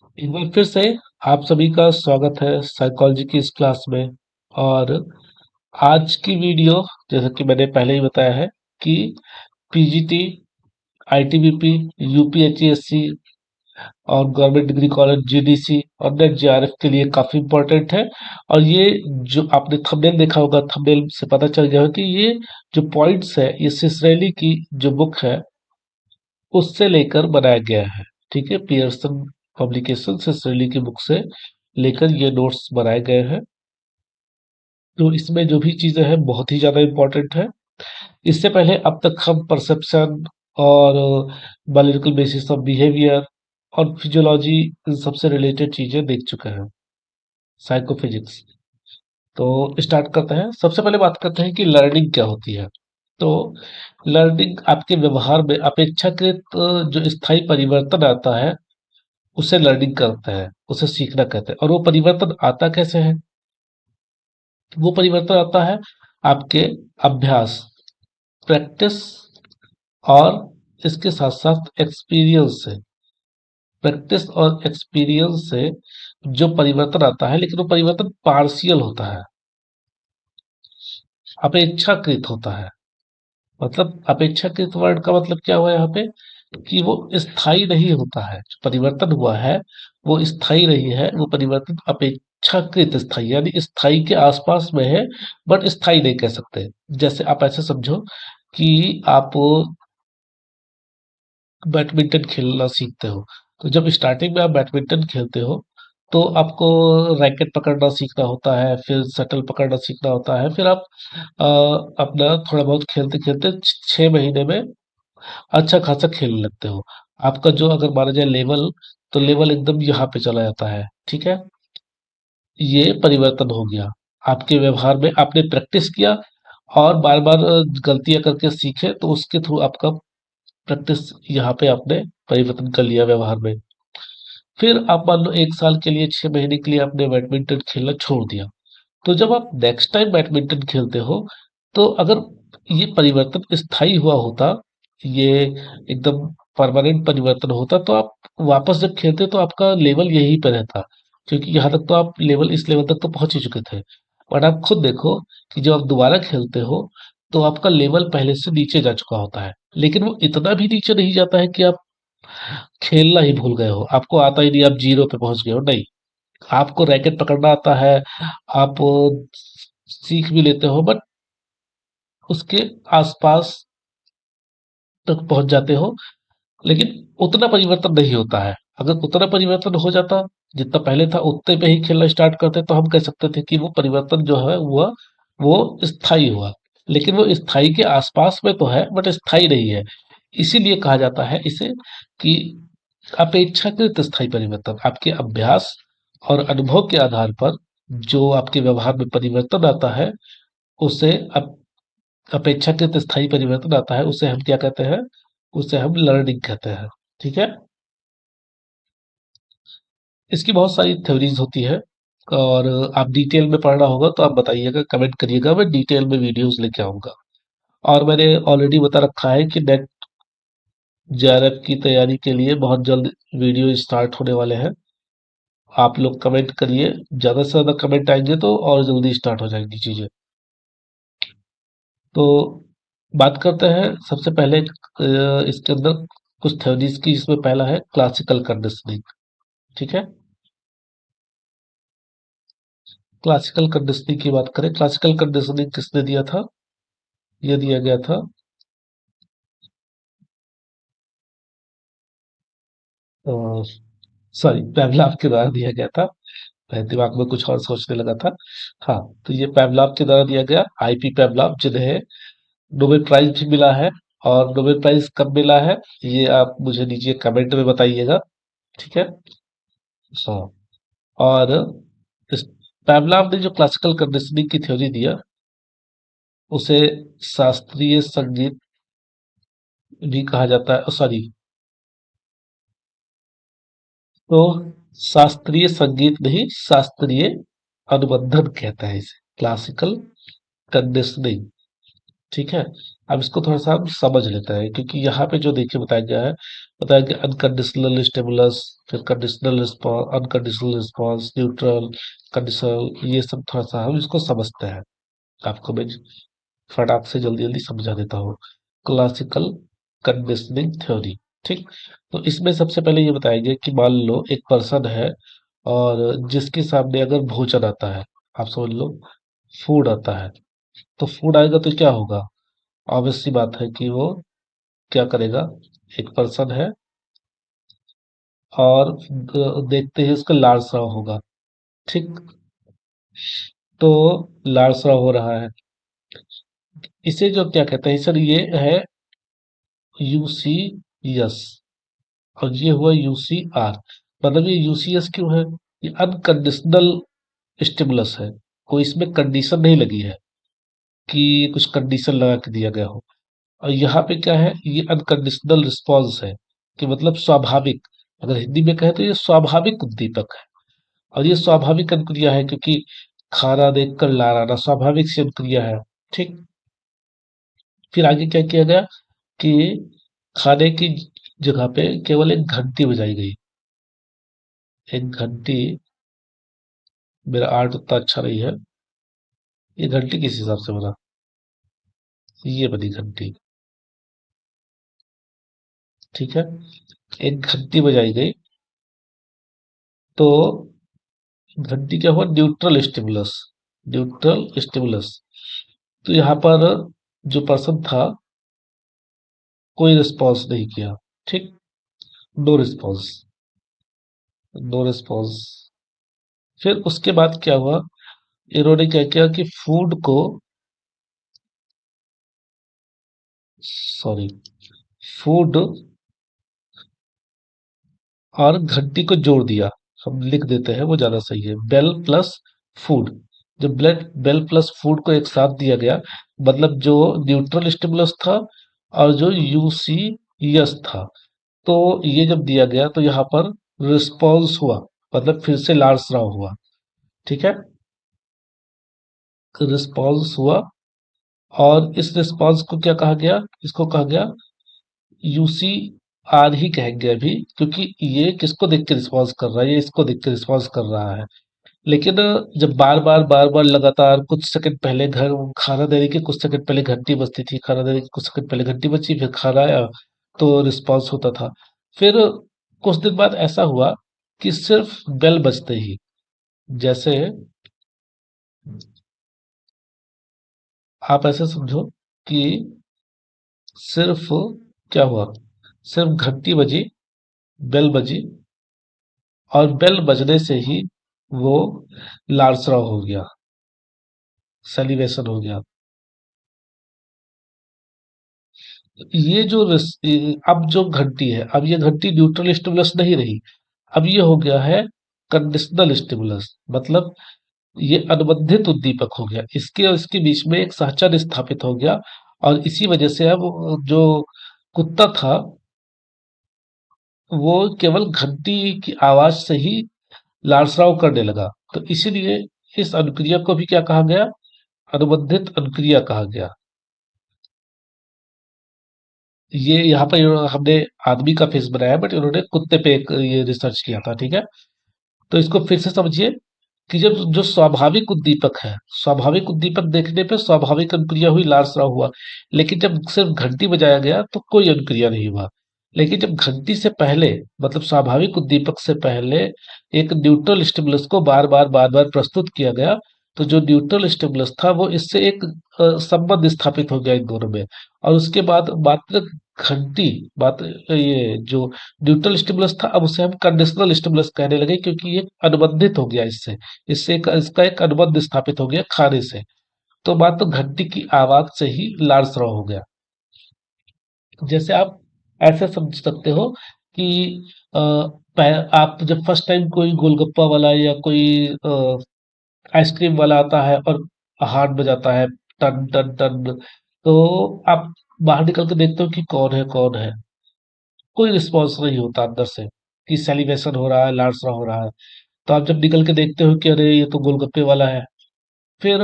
एक बार फिर से आप सभी का स्वागत है साइकोलॉजी की इस क्लास में। और आज की वीडियो, जैसा कि मैंने पहले ही बताया है कि पीजीटी, आईटीबीपी, यूपीएचईएससी और गवर्नमेंट डिग्री कॉलेज जीडीसी और नेट जेआरएफ के लिए काफी इम्पोर्टेंट है। और ये जो आपने थंबनेल देखा होगा, थंबनेल से पता चल गया होगा कि ये जो पॉइंट्स है ये सिसरेली की जो बुक है उससे लेकर बनाया गया है। ठीक है, पियर्सन पब्लिकेशन सिसरेली की बुक से लेकर ये नोट्स बनाए गए हैं। तो इसमें जो भी चीजें हैं बहुत ही ज्यादा इम्पोर्टेंट है। इससे पहले अब तक हम परसेप्शन और बायोलॉजिकल बेसिस ऑफ बिहेवियर और फिजियोलॉजी, इन सबसे रिलेटेड चीजें देख चुके हैं, साइकोफिजिक्स। तो स्टार्ट करते हैं। सबसे पहले बात करते हैं कि लर्निंग क्या होती है। तो लर्निंग आपके व्यवहार में अपेक्षाकृत जो स्थायी परिवर्तन आता है उसे लर्निंग करते हैं, उसे सीखना कहते हैं। और वो परिवर्तन आता कैसे है? वो परिवर्तन आता है आपके अभ्यास, प्रैक्टिस और इसके साथ साथ एक्सपीरियंस से। प्रैक्टिस और एक्सपीरियंस से जो परिवर्तन आता है, लेकिन वो परिवर्तन पार्शियल होता है, अपेक्षाकृत होता है। मतलब अपेक्षाकृत वर्ड का मतलब क्या हुआ यहाँ पे कि वो स्थायी नहीं होता है। जो परिवर्तन हुआ है वो स्थायी नहीं है, वो परिवर्तन अपेक्षाकृत स्थायी, यानी स्थायी के आसपास में है, बट स्थायी नहीं कह सकते। जैसे आप ऐसे समझो कि आप बैडमिंटन खेलना सीखते हो। तो जब स्टार्टिंग में आप बैडमिंटन खेलते हो तो आपको रैकेट पकड़ना सीखना होता है, फिर शटल पकड़ना सीखना होता है, फिर आप अपना थोड़ा बहुत खेलते खेलते 6 महीने में अच्छा खासा खेलने लगते हो। आपका जो अगर माना जाए लेवल, तो लेवल एकदम यहाँ पे चला जाता है। ठीक है, ये परिवर्तन हो गया। आपके व्यवहार में आपने प्रैक्टिस किया और बार बार गलतियां करके सीखे, तो उसके थ्रू आपका प्रैक्टिस यहाँ पे आपने परिवर्तन कर लिया व्यवहार में। फिर आप मान लो 1 साल के लिए, 6 महीने के लिए आपने बैडमिंटन खेलना छोड़ दिया। तो जब आप नेक्स्ट टाइम बैडमिंटन खेलते हो, तो अगर ये परिवर्तन स्थायी हुआ होता, ये एकदम परमानेंट परिवर्तन होता, तो आप वापस जब खेलते तो आपका लेवल यहीं पे रहता। क्योंकि यहाँ तक तो आप लेवल, इस लेवल तक तो पहुंच ही चुके थे। बट आप खुद देखो कि जब आप दोबारा खेलते हो तो आपका लेवल पहले से नीचे जा चुका होता है। लेकिन वो इतना भी नीचे नहीं जाता है कि आप खेलना ही भूल गए हो, आपको आता ही नहीं, आप जीरो पे पहुंच गए हो। नहीं, आपको रैकेट पकड़ना आता है, आप सीख भी लेते हो, बट उसके आसपास तक पहुंच जाते हो। लेकिन उतना परिवर्तन नहीं होता है। अगर उतना परिवर्तन हो जाता जितना पहले था, उतने पे ही खेलना स्टार्ट करते, तो हम कह सकते थे कि वो परिवर्तन जो है हुआ वो स्थायी हुआ। लेकिन वो स्थायी के आसपास में तो है, बट स्थायी नहीं है। इसीलिए कहा जाता है इसे कि अपेक्षाकृत स्थायी परिवर्तन। आपके अभ्यास और अनुभव के आधार पर जो आपके व्यवहार में परिवर्तन आता है, उसे अपेक्षाकृत स्थायी परिवर्तन आता है, उसे हम क्या कहते हैं? उसे हम लर्निंग कहते हैं। ठीक है, इसकी बहुत सारी थ्योरीज होती है। और आप डिटेल में पढ़ना होगा तो आप बताइएगा, कमेंट करिएगा, मैं डिटेल में वीडियोस लेके आऊंगा। और मैंने ऑलरेडी बता रखा है कि नेट जेआरएफ की तैयारी के लिए बहुत जल्द वीडियो स्टार्ट होने वाले हैं। आप लोग कमेंट करिए, ज़्यादा से ज़्यादा कमेंट आएंगे तो और जल्दी स्टार्ट हो जाएंगी चीज़ें। तो बात करते हैं सबसे पहले इसके अंदर कुछ थ्योरीज की, जिसमें पहला है क्लासिकल कंडीशनिंग। ठीक है, क्लासिकल कंडीशनिंग की बात करें, क्लासिकल कंडीशनिंग किसने दिया था? ये दिया गया था सॉरी, पेवलॉव के द्वारा दिया गया था। मेरे दिमाग में कुछ और सोचने लगा था। हाँ, तो ये पेवलॉव के द्वारा दिया गया, आईपी पेवलॉव, जिन्हें नोबेल प्राइज भी मिला है। और नोबेल प्राइज कब मिला है ये आप मुझे नीचे कमेंट में बताइएगा। ठीक है, हाँ। और इस पेवलॉव ने जो क्लासिकल कंडीशनिंग की थ्योरी दिया, उसे शास्त्रीय संगीत भी कहा जाता है। सॉरी, तो शास्त्रीय संगीत नहीं, शास्त्रीय अनुबंधन कहता है इसे, क्लासिकल कंडीशनिंग। ठीक है, अब इसको थोड़ा सा हम समझ लेते हैं, क्योंकि यहाँ पे जो देखिए बताया गया है, बताया गया अनकंडीशनल स्टिमुलस, फिर conditional response, unconditional response, neutral, conditional, ये सब थोड़ा सा हम इसको समझते हैं। आपको मैं फटाक से जल्दी जल्दी समझा देता हूँ। क्लासिकल कंडीशनिंग थ्योरी, ठीक। तो इसमें सबसे पहले ये बताया गया कि मान लो एक पर्सन है और जिसके सामने अगर भोजन आता है, आप समझ लो फूड आता है, तो फूड आएगा तो क्या होगा? ऑब्वियस सी बात है कि वो क्या करेगा? एक पर्सन है और देखते ही उसका लाल स्राव होगा, ठीक। तो लाल स्राव हो रहा है, इसे जो क्या कहते हैं सर, ये है यूसीएस, और ये हुआ यूसीआर। मतलब ये यूसीएस क्यों है? ये अनकंडीशनल स्टिमुलस है, कोई इसमें कंडीशन नहीं लगी है कि कुछ कंडीशन लगा के दिया गया हो। और यहाँ पे क्या है, ये अनकंडीशनल रिस्पॉन्स है, कि मतलब स्वाभाविक, अगर हिंदी में कहें तो ये स्वाभाविक उद्दीपक है। और ये स्वाभाविक अनुक्रिया है, क्योंकि खाना देखकर लार आना स्वाभाविक सी अनुक्रिया है, ठीक। फिर आगे क्या किया गया कि खाने की जगह पे केवल एक घंटी बजाई गई। एक घंटी, मेरा आर्ट उतना अच्छा नहीं है, ये घंटी किस हिसाब से बना? ये बनी घंटी, ठीक है। एक घंटी बजाई गई, तो घंटी क्या हुआ? Neutral stimulus, neutral stimulus. तो यहाँ पर जो पर्सन था, कोई रिस्पॉन्स नहीं किया, ठीक। No response, no response. फिर उसके बाद क्या हुआ, इन्होंने क्या किया कि फूड को, सॉरी, फूड और घंटी को जोड़ दिया। हम लिख देते हैं, वो ज्यादा सही है, बेल प्लस फूड। जब ब्लड बेल प्लस फूड को एक साथ दिया गया, मतलब जो न्यूट्रल स्टिमुलस था और जो यूसीएस था, तो ये जब दिया गया तो यहाँ पर रिस्पॉन्स हुआ, मतलब फिर से लाल स्राव हुआ, ठीक है। रिस्पॉन्स हुआ, और इस रिस्पॉन्स को क्या कहा गया? इसको कहा गया यूसी आर ही कहेंगे अभी, क्योंकि ये किसको देख के रिस्पॉन्स कर रहा है? ये इसको देख के रिस्पॉन्स कर रहा है। लेकिन जब बार बार लगातार कुछ सेकंड पहले घर खाना देने के कुछ सेकंड पहले घंटी बजती थी, खाना देने के कुछ सेकंड पहले घंटी बजी, फिर खाना आया, तो रिस्पॉन्स होता था। फिर कुछ दिन बाद ऐसा हुआ कि सिर्फ बेल बजते ही, जैसे आप ऐसे समझो कि सिर्फ क्या हुआ, सिर्फ घंटी बजी, बेल बजी, और बेल बजने से ही वो लाल स्राव हो गया, सेलिब्रेशन हो गया। ये जो अब जो घंटी है, अब ये घंटी न्यूट्रल स्टिमुलस नहीं रही, अब ये हो गया है कंडीशनल स्टिमुलस। मतलब ये अनुबंधित उद्दीपक हो गया, इसके और इसके बीच में एक सहचर स्थापित हो गया, और इसी वजह से अब जो कुत्ता था, वो केवल घंटी की आवाज से ही लालसराव करने लगा। तो इसीलिए इस अनुक्रिया को भी क्या कहा गया? अनुबंधित अनुक्रिया कहा गया। ये यहाँ पर हमने आदमी का फेस बनाया, बट इन्होंने कुत्ते पे एक ये रिसर्च किया था, ठीक है। तो इसको फिर से समझिए कि जब जो स्वाभाविक उद्दीपक है, स्वाभाविक उद्दीपक देखने पे स्वाभाविक अनुक्रिया हुई, लाल स्राव हुआ। लेकिन जब सिर्फ घंटी बजाया गया तो कोई अनुक्रिया नहीं हुआ। लेकिन जब घंटी से पहले, मतलब स्वाभाविक उद्दीपक से पहले, एक न्यूट्रल स्टिमुलस को बार बार प्रस्तुत किया गया, तो जो न्यूट्रल स्टिमुलस था वो इससे एक संबंध स्थापित हो गया इन दोनों में। और उसके बाद मात्र घंटी, बात ये जो न्यूट्रल स्टिमुलस था, अब उसे हम कंडीशनल स्टिमुलस कहने लगे, क्योंकि ये अनुबंधित हो गया इससे, इसका एक अनुबंध स्थापित हो गया खाने से। तो मात्र घंटी की आवाज से ही लाल स्राव हो गया। जैसे आप ऐसे समझ सकते हो कि आप जब फर्स्ट टाइम कोई गोलगप्पा वाला या कोई आइसक्रीम वाला आता है और हार्न बजाता है, टन टन टन, तो आप बाहर निकल के देखते हो कि कौन है कौन है, कोई रिस्पॉन्स नहीं होता अंदर से कि सेलिब्रेशन हो रहा है, लालसा हो रहा है। तो आप जब निकल के देखते हो कि अरे ये तो गोलगप्पे वाला है। फिर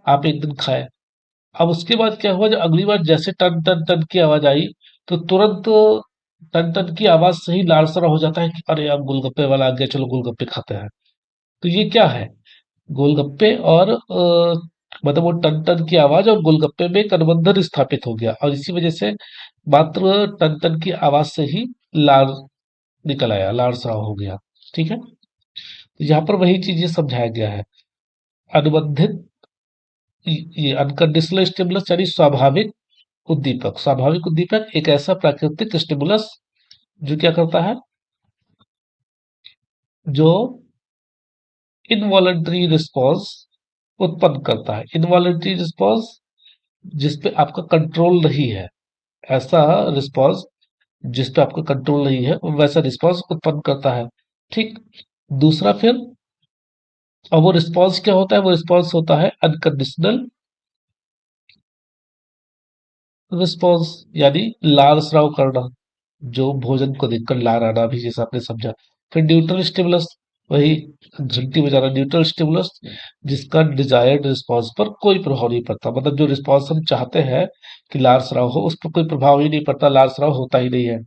आप एक दिन खाए, अब उसके बाद क्या हुआ, जब अगली बार जैसे टन टन टन की आवाज आई, तो तुरंत टन टन की आवाज से ही लालसरा हो जाता है कि अरे यार गोलगप्पे वाला आ गया, चलो गोलगप्पे खाते हैं। तो ये क्या है, गोलगप्पे और मतलब वो टन टन की आवाज और गोलगप्पे में एक अनुबंधन स्थापित हो गया, और इसी वजह से मात्र टन टन की आवाज से ही लार निकल आया, लालसा हो गया। ठीक है, तो यहाँ पर वही चीज ये समझाया गया है। अनुबंधित, ये अनकंडीशनल स्टिमुलस यानी स्वाभाविक उद्दीपक। स्वाभाविक उद्दीपक एक ऐसा प्राकृतिक स्टिमुलस जो क्या करता है, जो इनवॉलंटरी रिस्पॉन्स उत्पन्न करता है। इनवॉलंटरी रिस्पॉन्स जिसपे आपका कंट्रोल नहीं है, ऐसा रिस्पॉन्स जिस पे आपका कंट्रोल नहीं है, वैसा रिस्पॉन्स उत्पन्न करता है। ठीक। दूसरा फिर, और वो रिस्पॉन्स क्या होता है, वो रिस्पॉन्स होता है अनकंडीशनल रिस्पॉन्स, यानी लाल स्राव करना, जो भोजन को देखकर लार आना भी, जैसे आपने समझा। फिर न्यूट्रल स्टिमुलस, वही घंटी बजाना, न्यूट्रल स्टिमुलस जिसका डिजायर्ड रिस्पॉन्स पर कोई प्रभाव नहीं पड़ता, मतलब जो रिस्पॉन्स हम चाहते हैं कि लार स्राव हो, उस पर कोई प्रभाव ही नहीं पड़ता, लार स्राव होता ही नहीं है।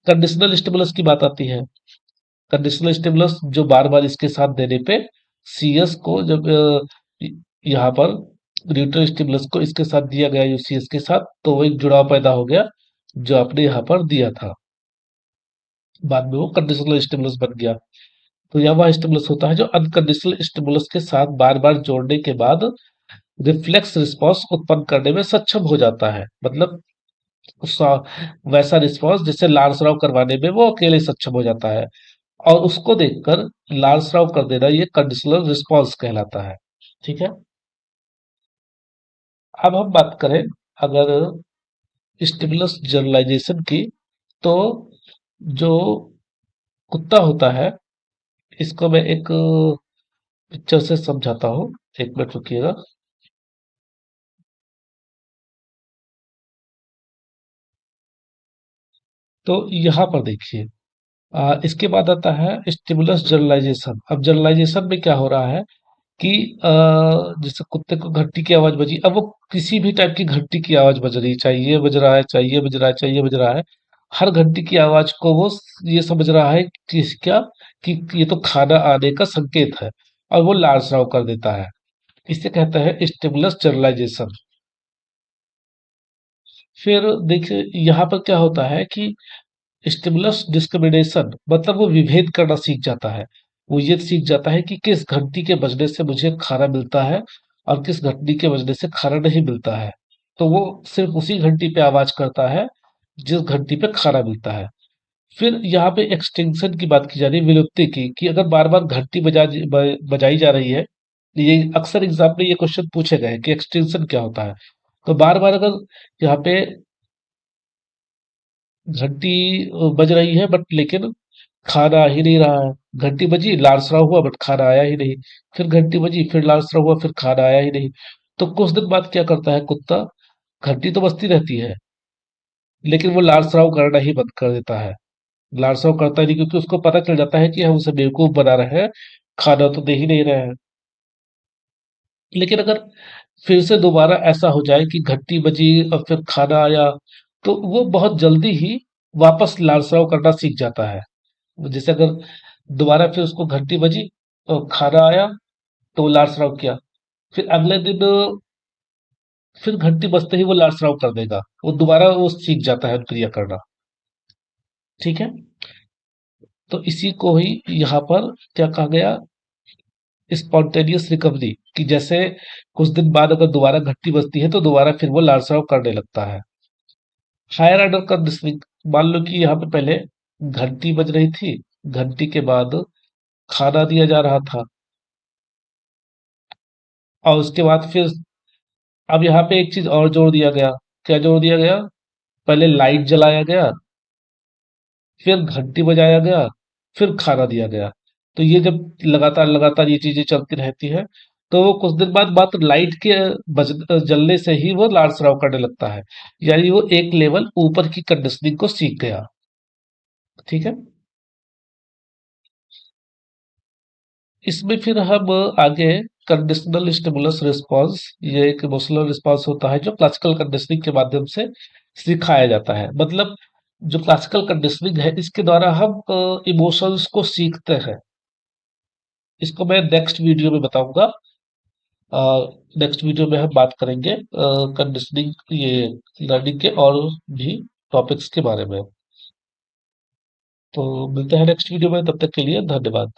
कंडीशनल स्टिमुलस की बात आती है। कंडीशनल स्टिमुलस जो बार बार इसके साथ देने पे सीएस को जब यहाँ पर न्यूट्रल स्टिमुलस को इसके साथ दिया गया यूसीएस के साथ, तो वो एक जुड़ाव पैदा हो गया जो आपने यहाँ पर दिया था। बाद में वो कंडीशनल स्टिमुलस बन गया। तो यह वह स्टिमुलस होता है जो अनकंडीशनल स्टिमुलस के साथ बार बार जोड़ने के बाद रिफ्लेक्स रिस्पॉन्स उत्पन्न करने में सक्षम हो जाता है, मतलब वैसा रिस्पॉन्स जिससे लाल स्राव करवाने में वो अकेले सक्षम हो जाता है, और उसको देखकर लाल स्राव कर देना, ये कंडीशनल रिस्पॉन्स कहलाता है। ठीक है। अब हम बात करें अगर स्टिमुलस जनरलाइजेशन की, तो जो कुत्ता होता है, इसको मैं एक पिक्चर से समझाता हूँ। एक मिनट रुकिएगा। तो यहाँ पर देखिए, इसके बाद आता है स्टिमुलस जनरलाइजेशन। अब जनरलाइजेशन में क्या हो रहा है कि जैसे कुत्ते को घंटी की आवाज बजी, अब वो किसी भी टाइप की घंटी की आवाज बज रही, चाहे ये बज रहा है, चाहे ये बज रहा है, चाहे ये बज रहा है, हर घंटी की आवाज को वो ये समझ रहा है कि क्या, कि ये तो खाना आने का संकेत है, और वो लाल स्राव कर देता है। इसे कहते हैं स्टिमुलस जनरलाइजेशन। फिर देखिए यहाँ पर क्या होता है कि स्टिमुलस डिस्क्रिमिनेशन, मतलब वो विभेद करना सीख जाता है। वो ये सीख जाता है कि किस घंटी के बजने से मुझे खाना मिलता है और किस घंटी के बजने से खाना नहीं मिलता है। तो वो सिर्फ उसी घंटी पे आवाज करता है जिस घंटी पे खाना मिलता है। फिर यहाँ पे एक्सटिंक्शन की बात की जा रही है, विलुप्ति की, कि अगर बार बार घंटी बजाई जा रही है, ये अक्सर एग्जाम में ये क्वेश्चन पूछे गए हैं कि एक्सटिंक्शन क्या होता है। तो बार बार अगर यहाँ पे घंटी बज रही है बट लेकिन खाना आ ही नहीं रहा है, घंटी बजी लालसरा हुआ बट खाना आया ही नहीं, फिर घंटी बजी फिर लालसरा हुआ फिर खाना आया ही नहीं, तो कुछ दिन बाद क्या करता है कुत्ता, घंटी तो बजती रहती है लेकिन वो लालसराव करना ही बंद कर देता है। लालसराव करता ही नहीं, क्योंकि उसको पता चल जाता है कि हम उसे बेवकूफ बना रहे हैं, खाना तो दे ही नहीं रहे हैं। लेकिन अगर फिर से दोबारा ऐसा हो जाए कि घंटी बजी और फिर खाना आया, तो वो बहुत जल्दी ही वापस लालसराव करना सीख जाता है। जैसे अगर दोबारा फिर उसको घंटी बजी और खाना आया, तो वो लालसराव किया, फिर अगले दिन फिर घंटी बजते ही वो लालसराव कर देगा, वो दोबारा वो सीख जाता है क्रिया करना। ठीक है। तो इसी को ही यहाँ पर क्या कहा गया, स्पॉन्टेनियस रिकवरी, कि जैसे कुछ दिन बाद अगर दोबारा घंटी बजती है तो दोबारा फिर वो लालसराव करने लगता है। हायर ऑर्डर कंडीशनिंग, मान लो कि यहाँ पे पहले घंटी बज रही थी, घंटी के बाद खाना दिया जा रहा था, और उसके बाद फिर अब यहाँ पे एक चीज और जोड़ दिया गया। क्या जोड़ दिया गया, पहले लाइट जलाया गया, फिर घंटी बजाया गया, फिर खाना दिया गया। तो ये जब लगातार लगातार ये चीजें चलती रहती है, तो वो कुछ दिन बाद मात्र लाइट के जलने से ही वो लाल सराव करने लगता है, यानी वो एक लेवल ऊपर की कंडीशनिंग को सीख गया। ठीक है। इसमें फिर हम आगे कंडीशनल स्टिमुलस रिस्पॉन्स, ये एक इमोशनल रिस्पॉन्स होता है जो क्लासिकल कंडीशनिंग के माध्यम से सिखाया जाता है। मतलब जो क्लासिकल कंडीशनिंग है इसके द्वारा हम इमोशंस को सीखते हैं। इसको मैं नेक्स्ट वीडियो में बताऊंगा। नेक्स्ट वीडियो में हम बात करेंगे कंडीशनिंग, ये लर्निंग के और भी टॉपिक्स के बारे में। तो मिलते हैं नेक्स्ट वीडियो में, तब तक के लिए धन्यवाद।